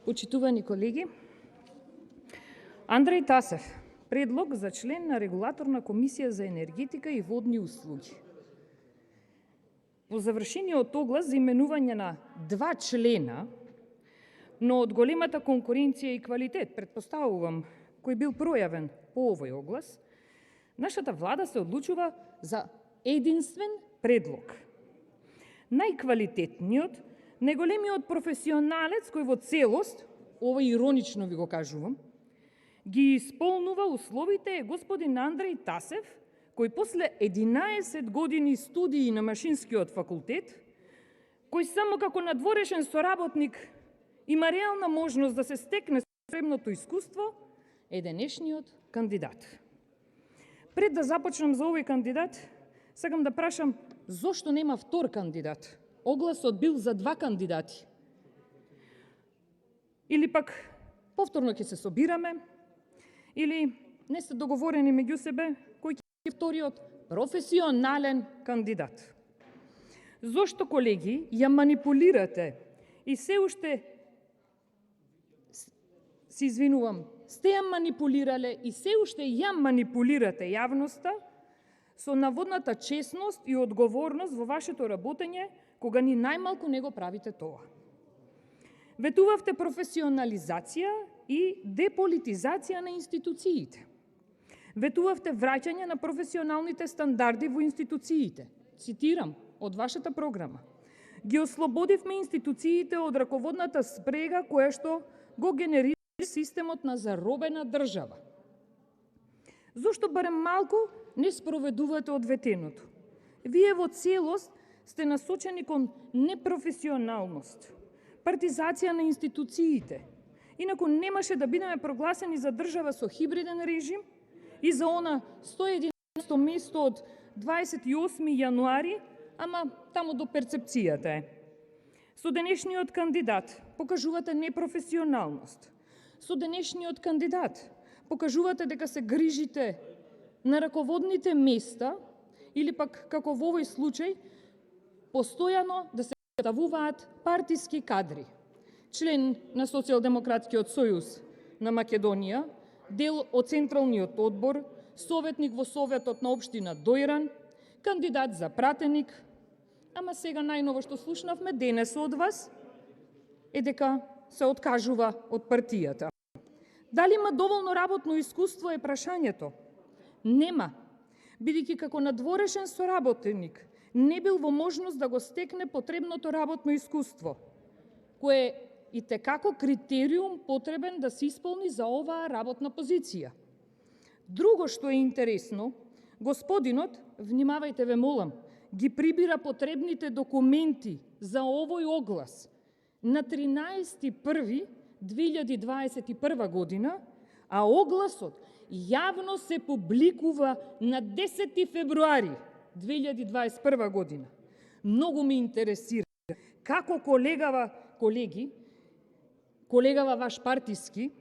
Почитувани колеги, Андреј Тасев, предлог за член на Регулаторна комисија за енергетика и водни услуги. По завршениот оглас за именување на 2 члена, но од големата конкуренција и квалитет, предпоставувам, кој бил пројавен по овој оглас, нашата влада се одлучува за единствен предлог. Најквалитетниот, најголемиот професионалец кој во целост, ова иронично ви го кажувам, ги исполнува условите е господин Андреј Тасев, кој после 11 години студии на Машинскиот факултет, кој само како надворешен соработник има реална можност да се стекне потребното искуство, е денешниот кандидат. Пред да започнам за овој кандидат, сакам да прашам зошто нема втор кандидат? Огласот бил за 2 кандидати. Или пак повторно ќе се собираме, или не сте договорени меѓу себе кој ќе е вториот професионален кандидат. Зошто, колеги, ја манипулирате и се уште се извинувам, сте ја манипулирале и се уште ја манипулирате јавноста со наводната честност и одговорност во вашето работење, кога ни најмалку не го правите тоа. Ветувавте професионализација и деполитизација на институциите. Ветувавте враќање на професионалните стандарди во институциите. Цитирам од вашата програма. Ги ослободивме институциите од раководната спрега која што го генерира системот на заробена држава. Зошто барем малку не спроведувате одветеното? Вие во целост сте насочени кон непрофесионалност, партизација на институциите. Инаку немаше да бидеме прогласени за држава со хибриден режим и за она 111 место од 28 јануари, ама таму до перцепцијата е. Со денешниот кандидат покажувате непрофесионалност. Со денешниот кандидат покажувате дека се грижите на раководните места или пак, како во овој случај, постојано да се ставуваат партиски кадри. Член на Социјалдемократскиот сојуз на Македонија, дел од Централниот одбор, советник во Советот на општина Дојран, кандидат за пратеник, ама сега најново што слушнавме денес од вас е дека се откажува од партијата. Дали има доволно работно искуство е прашањето? Нема, бидејќи како надворешен соработеник не бил во можност да го стекне потребното работно искуство, кое е и текако критериум потребен да се исполни за оваа работна позиција. Друго што е интересно, господинот, внимавајте ве молам, ги прибира потребните документи за овој оглас на 13.1.2021 година, а огласот јавно се публикува на 10 февруари 2021 година. Многу ме интересира како колегава ваш партиски,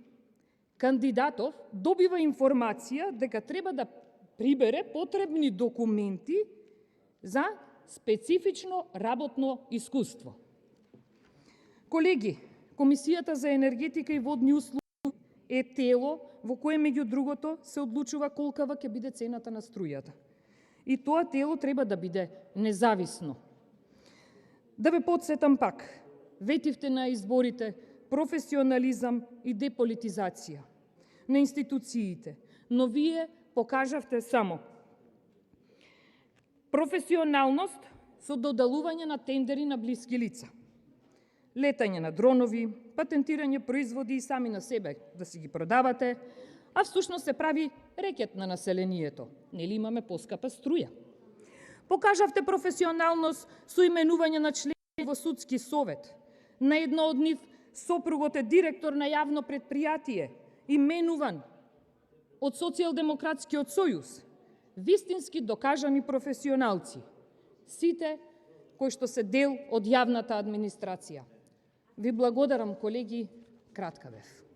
кандидатов добива информација дека треба да прибере потребни документи за специфично работно искуство. Колеги, Комисијата за енергетика и водни услуги е тело во кое меѓу другото се одлучува колкава ќе биде цената на струјата. И тоа тело треба да биде независно. Да ве потсетам пак, ветивте на изборите професионализам и деполитизација на институциите, но вие покажавте само професионалност со додалување на тендери на блиски лица, летање на дронови, патентирање производи и сами на себе да си ги продавате, а всушност се прави рекет на населението. Нели имаме поскапа струја? Покажавте професионалност со именување на члени во судски совет. На едно од нив сопругот е директор на јавно предпријатие, именуван од Социјалдемократскиот сојуз. Вистински докажани професионалци. Сите кои што се дел од јавната администрација. Ви благодарам, колеги, кратка бев.